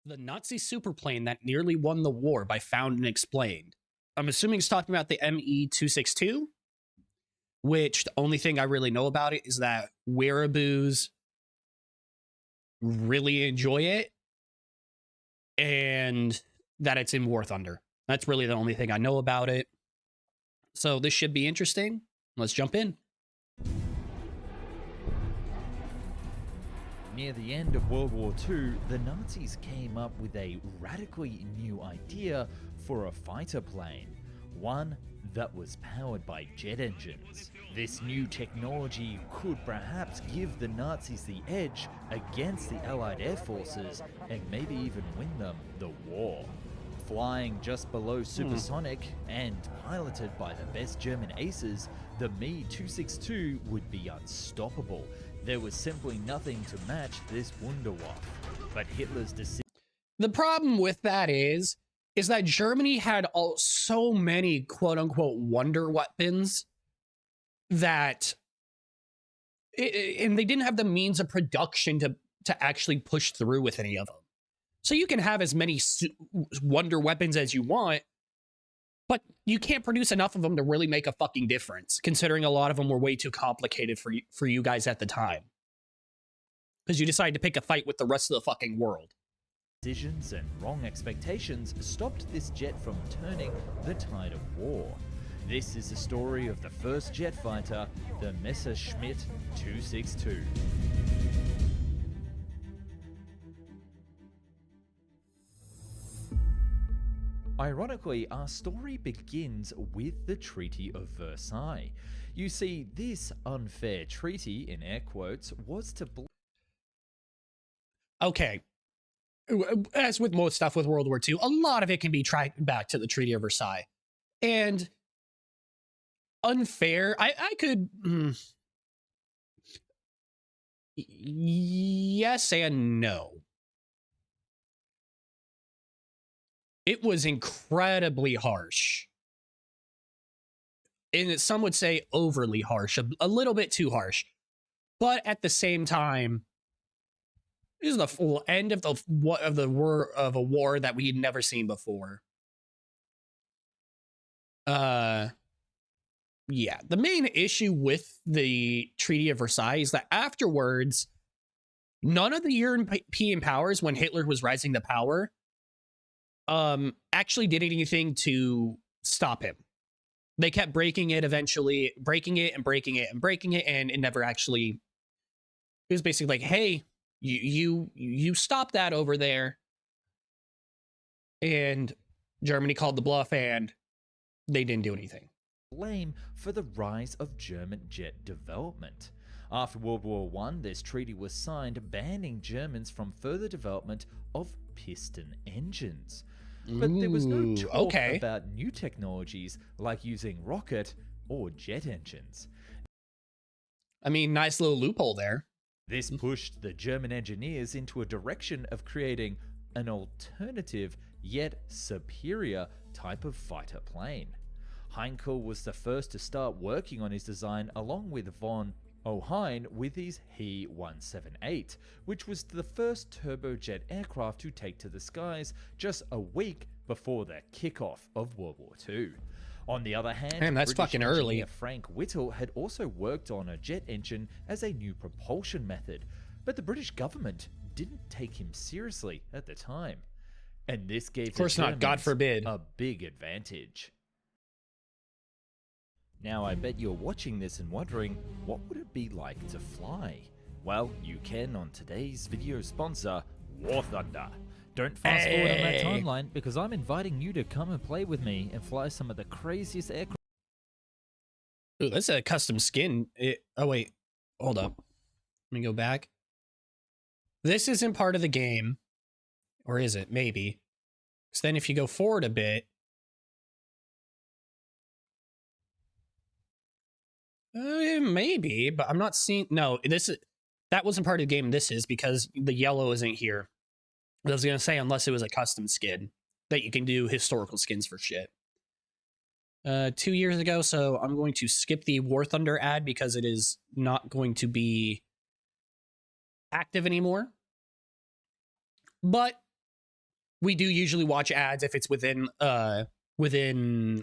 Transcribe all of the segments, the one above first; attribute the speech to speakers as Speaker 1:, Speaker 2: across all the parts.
Speaker 1: The Nazi superplane that nearly won the war by Found and Explained. I'm assuming it's talking about the ME-262, which the only thing I really know about it is that wearaboos really enjoy it and that it's in War Thunder. That's really the only thing I know about it. So this should be interesting. Let's jump in.
Speaker 2: Near the end of World War II, the Nazis came up with a radically new idea for a fighter plane, one that was powered by jet engines. This new technology could perhaps give the Nazis the edge against the Allied air forces and maybe even win them the war. Flying just below supersonic and piloted by the best German aces, the Me-262 would be unstoppable. There was simply nothing to match this Wunderwaffe. But Hitler's decision...
Speaker 1: The problem with that is that Germany had so many quote-unquote wonder weapons that... and they didn't have the means of production to actually push through with any of them. So you can have as many wonder weapons as you want, but you can't produce enough of them to really make a fucking difference, considering a lot of them were way too complicated for you guys at the time. Because you decided to pick a fight with the rest of the fucking world.
Speaker 2: Decisions and wrong expectations stopped this jet from turning the tide of war. This is the story of the first jet fighter, the Messerschmitt 262. Ironically, our story begins with the Treaty of Versailles. You see, this unfair treaty, in air quotes, was to...
Speaker 1: Okay. As with most stuff with World War II, a lot of it can be tracked back to the Treaty of Versailles. And unfair, I could... yes and no. It was incredibly harsh. And some would say overly harsh, a little bit too harsh. But at the same time, this is the full end of a war that we had never seen before. Yeah, the main issue with the Treaty of Versailles is that afterwards, none of the European powers, when Hitler was rising to power, actually did anything to stop him. They kept breaking it, eventually breaking it and breaking it and breaking it, and it never actually... It was basically like, hey, you stop that over there. And Germany called the bluff, and they didn't do anything.
Speaker 2: Blame for the rise of German jet development. After World War I, this treaty was signed banning Germans from further development of piston engines. But there was no talk about new technologies like using rocket or jet engines.
Speaker 1: I mean, nice little loophole there.
Speaker 2: This pushed the German engineers into a direction of creating an alternative yet superior type of fighter plane. Heinkel was the first to start working on his design along with von Ohain with his He-178, which was the first turbojet aircraft to take to the skies just a week before the kickoff of World War II. On the other hand,
Speaker 1: man, that's
Speaker 2: British
Speaker 1: fucking early.
Speaker 2: engineer Frank Whittle had also worked on a jet engine as a new propulsion method, but the British government didn't take him seriously at the time. And this gave
Speaker 1: of course not, God forbid,
Speaker 2: a big advantage. Now, I bet you're watching this and wondering, what would it be like to fly? Well, you can on today's video sponsor, War Thunder. Don't fast forward on that timeline, because I'm inviting you to come and play with me and fly some of the craziest aircraft.
Speaker 1: Ooh, that's a custom skin. Oh, wait. Hold up. Let me go back. This isn't part of the game. Or is it? Maybe. Because then if you go forward a bit, maybe, but I'm not seeing... No, that wasn't part of the game. This is, because the yellow isn't here. I was going to say, unless it was a custom skin that you can do historical skins for shit. 2 years ago, so I'm going to skip the War Thunder ad because it is not going to be active anymore. But we do usually watch ads if it's within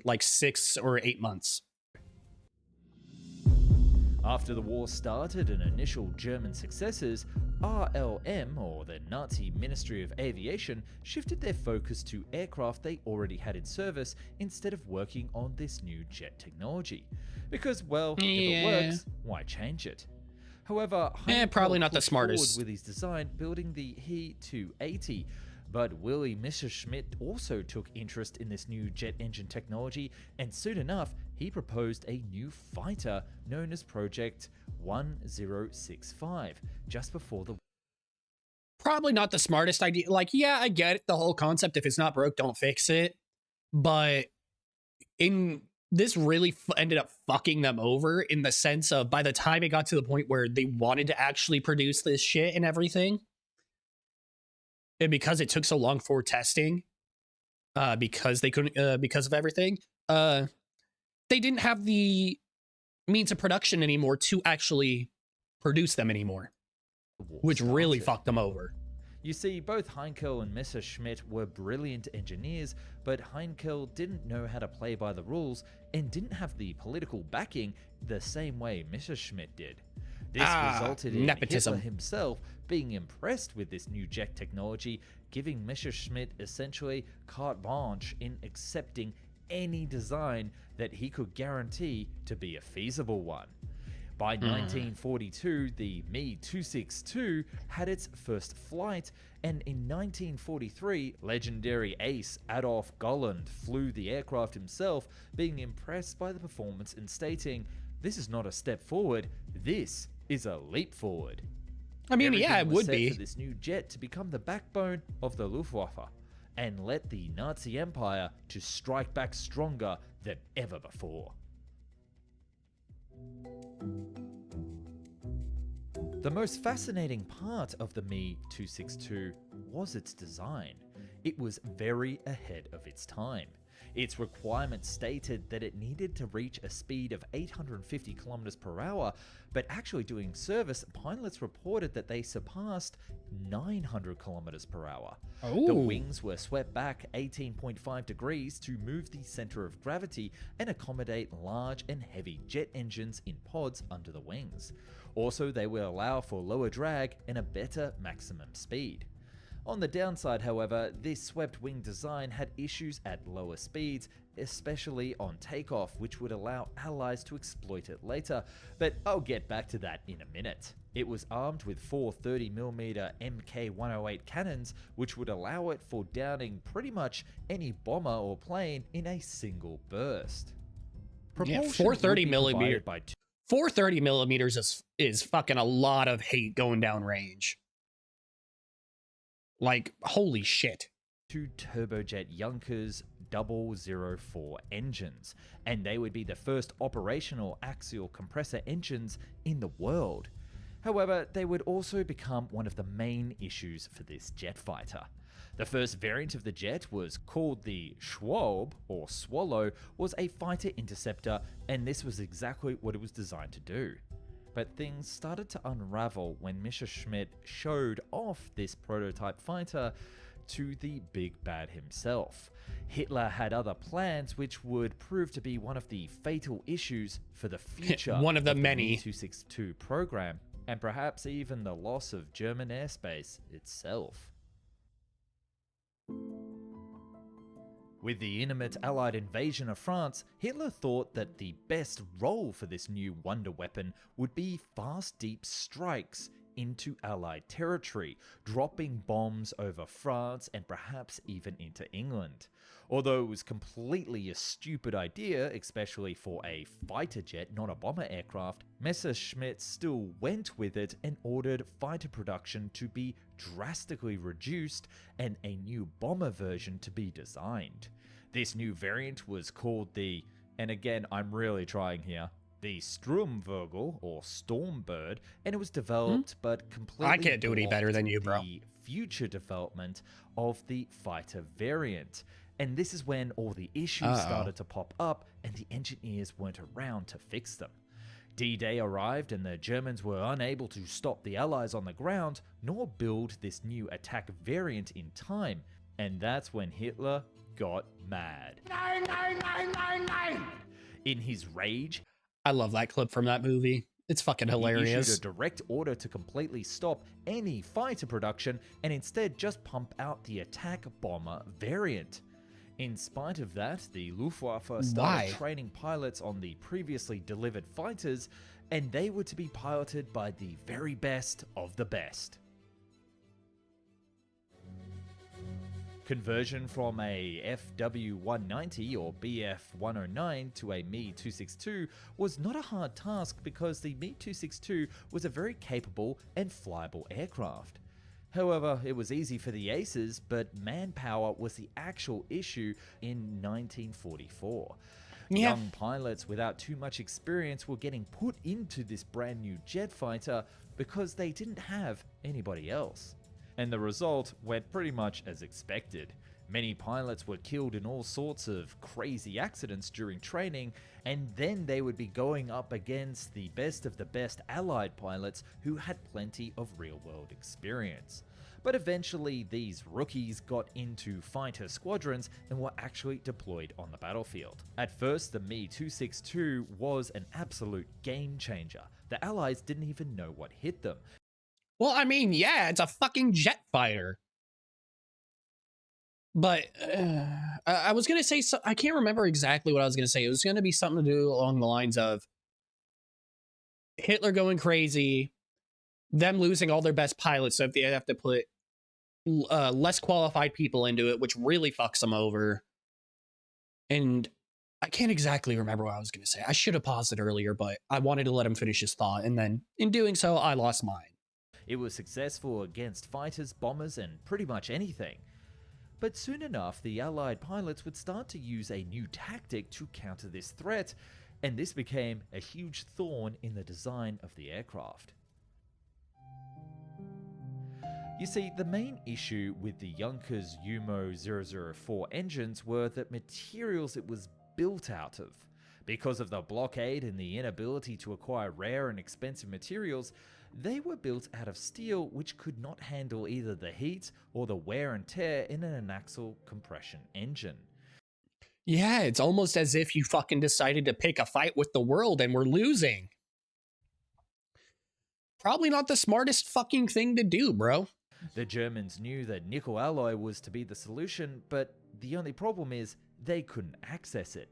Speaker 1: like 6 or 8 months.
Speaker 2: After the war started and initial German successes, RLM, or the Nazi Ministry of Aviation, shifted their focus to aircraft they already had in service instead of working on this new jet technology. Because, well, if it works, why change it? However,
Speaker 1: probably not the smartest
Speaker 2: with his design, building the He-280. But Willy Messerschmitt also took interest in this new jet engine technology, and soon enough, he proposed a new fighter known as Project 1065, just before the...
Speaker 1: Probably not the smartest idea. Like, yeah, I get it, the whole concept, if it's not broke, don't fix it. But this really ended up fucking them over in the sense of, by the time it got to the point where they wanted to actually produce this shit and everything, and because it took so long for testing, because they couldn't, because of everything, they didn't have the means of production anymore to actually produce them anymore, which really fucked them over.
Speaker 2: You see, both Heinkel and Messerschmitt were brilliant engineers, but Heinkel didn't know how to play by the rules and didn't have the political backing the same way Messerschmitt did. This resulted in
Speaker 1: nepotism.
Speaker 2: Hitler himself being impressed with this new jet technology, giving Messerschmitt essentially carte blanche in accepting any design that he could guarantee to be a feasible one. By 1942, the Me-262 had its first flight, and in 1943, legendary ace Adolf Golland flew the aircraft himself, being impressed by the performance and stating, "This is not a step forward, this is a leap forward."
Speaker 1: I mean, yeah, it would be.
Speaker 2: For this new jet to become the backbone of the Luftwaffe and let the Nazi Empire to strike back stronger than ever before. The most fascinating part of the Me-262 was its design. It was very ahead of its time. Its requirements stated that it needed to reach a speed of 850 kilometers per hour, but actually doing service, pilots reported that they surpassed 900 kilometers per hour.
Speaker 1: Oh.
Speaker 2: The wings were swept back 18.5 degrees to move the center of gravity and accommodate large and heavy jet engines in pods under the wings. Also, they would allow for lower drag and a better maximum speed. On the downside, however, this swept wing design had issues at lower speeds, especially on takeoff, which would allow allies to exploit it later, but I'll get back to that in a minute. It was armed with 4 30mm Mk108 cannons, which would allow it for downing pretty much any bomber or plane in a single burst.
Speaker 1: Yeah, 430 millimeters is fucking a lot of hate going down range. Like, holy shit.
Speaker 2: 2 turbojet Junkers 004 engines, and they would be the first operational axial compressor engines in the world. However, they would also become one of the main issues for this jet fighter. The first variant of the jet was called the Schwalbe, or Swallow, was a fighter interceptor, and this was exactly what it was designed to do. But things started to unravel when Messerschmitt showed off this prototype fighter to the big bad himself. Hitler had other plans which would prove to be one of the fatal issues for the future
Speaker 1: one of the many
Speaker 2: Me-262 program, and perhaps even the loss of German airspace itself. With the imminent Allied invasion of France, Hitler thought that the best role for this new wonder weapon would be fast, deep strikes into Allied territory, dropping bombs over France and perhaps even into England. Although it was completely a stupid idea, especially for a fighter jet, not a bomber aircraft, Messerschmitt still went with it and ordered fighter production to be drastically reduced and a new bomber version to be designed. This new variant was called the, and again I'm really trying here, the Sturmvogel or Stormbird, and it was developed but completely
Speaker 1: I can't do any better than you, bro.
Speaker 2: The future development of the fighter variant. And this is when all the issues started to pop up and the engineers weren't around to fix them. D-Day arrived and the Germans were unable to stop the Allies on the ground, nor build this new attack variant in time. And that's when Hitler got mad.
Speaker 1: Nine, nine, nine, nine, nine.
Speaker 2: In his rage,
Speaker 1: I love that clip from that movie. It's fucking hilarious.
Speaker 2: He issued a direct order to completely stop any fighter production and instead just pump out the attack bomber variant. In spite of that, the Luftwaffe started training pilots on the previously delivered fighters, and they were to be piloted by the very best of the best. Conversion from a FW190 or BF109 to a Me-262 was not a hard task because the Me-262 was a very capable and flyable aircraft. However, it was easy for the aces, but manpower was the actual issue in 1944.
Speaker 1: Yeah.
Speaker 2: Young pilots without too much experience were getting put into this brand new jet fighter because they didn't have anybody else. And the result went pretty much as expected. Many pilots were killed in all sorts of crazy accidents during training, and then they would be going up against the best of the best Allied pilots who had plenty of real-world experience. But eventually, these rookies got into fighter squadrons and were actually deployed on the battlefield. At first, the Me-262 was an absolute game changer. The Allies didn't even know what hit them.
Speaker 1: Well, I mean, yeah, it's a fucking jet fighter. But I was going to say, I can't remember exactly what I was going to say. It was going to be something to do along the lines of Hitler going crazy, them losing all their best pilots, so if they have to put less qualified people into it, which really fucks them over. And I can't exactly remember what I was going to say. I should have paused it earlier, but I wanted to let him finish his thought, and then in doing so, I lost mine.
Speaker 2: It was successful against fighters, bombers, and pretty much anything. But soon enough, the Allied pilots would start to use a new tactic to counter this threat, and this became a huge thorn in the design of the aircraft. You see, the main issue with the Junkers UMO 004 engines were the materials it was built out of. Because of the blockade and the inability to acquire rare and expensive materials, they were built out of steel which could not handle either the heat or the wear and tear in an axial compression engine.
Speaker 1: Yeah, it's almost as if you fucking decided to pick a fight with the world and we're losing. Probably not the smartest fucking thing to do, bro.
Speaker 2: The Germans knew that nickel alloy was to be the solution, but the only problem is they couldn't access it.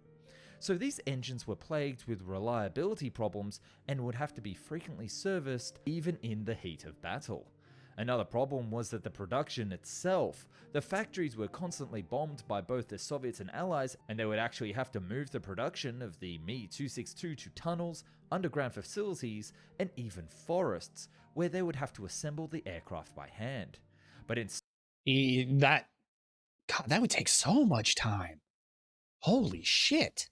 Speaker 2: So these engines were plagued with reliability problems and would have to be frequently serviced even in the heat of battle. Another problem was that the production itself. The factories were constantly bombed by both the Soviets and Allies, and they would actually have to move the production of the Me-262 to tunnels, underground facilities, and even forests, where they would have to assemble the aircraft by hand. But
Speaker 1: that would take so much time. Holy shit.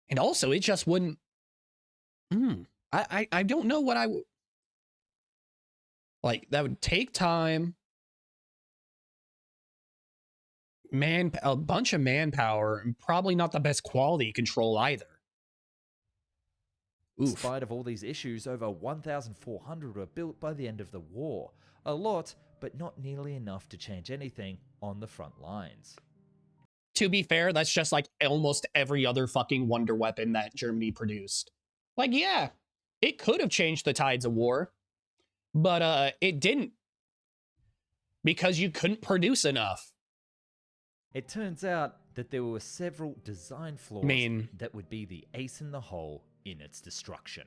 Speaker 1: And also, it just wouldn't... I don't know what I would... Like, that would take time. A bunch of manpower, and probably not the best quality control either.
Speaker 2: In spite of all these issues, over 1,400 were built by the end of the war. A lot, but not nearly enough to change anything on the front lines.
Speaker 1: To be fair, that's just like almost every other fucking wonder weapon that Germany produced. Like, yeah, it could have changed the tides of war, but it didn't. Because you couldn't produce enough.
Speaker 2: It turns out that there were several design flaws that would be the ace in the hole in its destruction.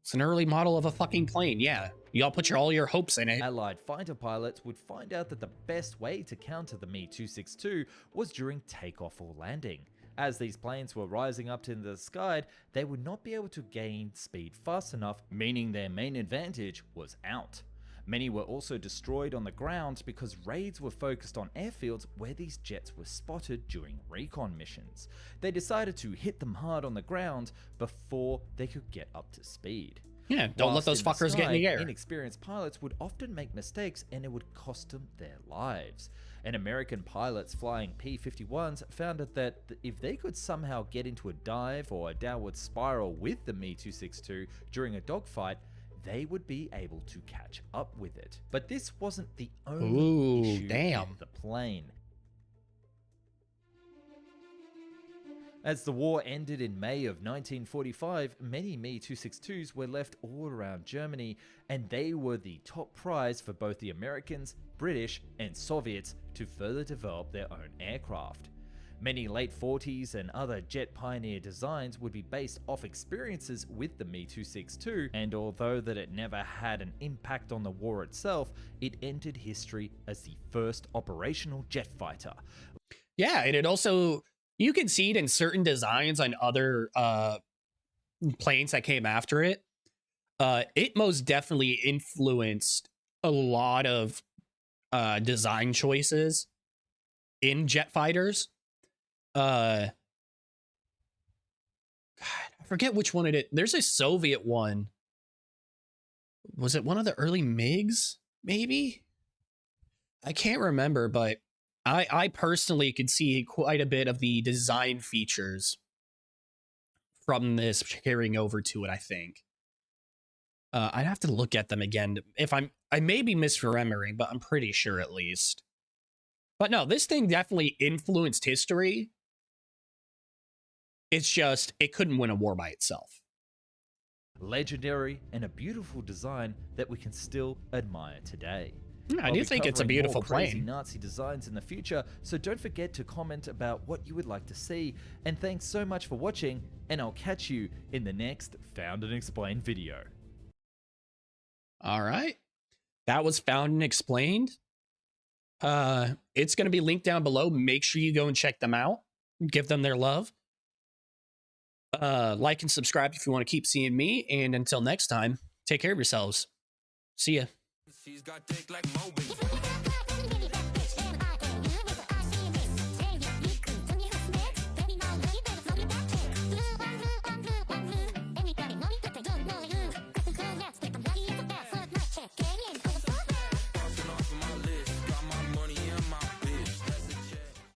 Speaker 1: It's an early model of a fucking plane, yeah. Y'all put all your hopes in it.
Speaker 2: Allied fighter pilots would find out that the best way to counter the Me-262 was during takeoff or landing. As these planes were rising up to the sky, they would not be able to gain speed fast enough, meaning their main advantage was out. Many were also destroyed on the ground because raids were focused on airfields where these jets were spotted during recon missions. They decided to hit them hard on the ground before they could get up to speed.
Speaker 1: Yeah, don't let those fuckers get in the air.
Speaker 2: Inexperienced pilots would often make mistakes and it would cost them their lives. And American pilots flying P-51s found out that if they could somehow get into a dive or a downward spiral with the Me-262 during a dogfight, they would be able to catch up with it. But this wasn't the only issue
Speaker 1: damn.
Speaker 2: with the plane. As the war ended in May of 1945, many Me-262s were left all around Germany, and they were the top prize for both the Americans, British, and Soviets to further develop their own aircraft. Many late 40s and other jet pioneer designs would be based off experiences with the Me-262, and although that it never had an impact on the war itself, it entered history as the first operational jet fighter.
Speaker 1: Yeah, and it also, you can see it in certain designs on other planes that came after it. It most definitely influenced a lot of design choices in jet fighters. God, I forget which one it is. There's a Soviet one. Was it one of the early MiGs? Maybe? I can't remember, but I personally could see quite a bit of the design features from this carrying over to it, I think. I'd have to look at them again. I may be misremembering, but I'm pretty sure at least. But no, this thing definitely influenced history. It's just, it couldn't win a war by itself.
Speaker 2: Legendary and a beautiful design that we can still admire today.
Speaker 1: I do think it's a beautiful
Speaker 2: crazy
Speaker 1: plane.
Speaker 2: Nazi designs in the future, so don't forget to comment about what you would like to see. And thanks so much for watching, and I'll catch you in the next Found and Explained video.
Speaker 1: All right. That was Found and Explained. It's going to be linked down below. Make sure you go and check them out. Give them their love. Like and subscribe if you want to keep seeing me. And until next time, take care of yourselves. See ya.
Speaker 3: She's got dick like Moby.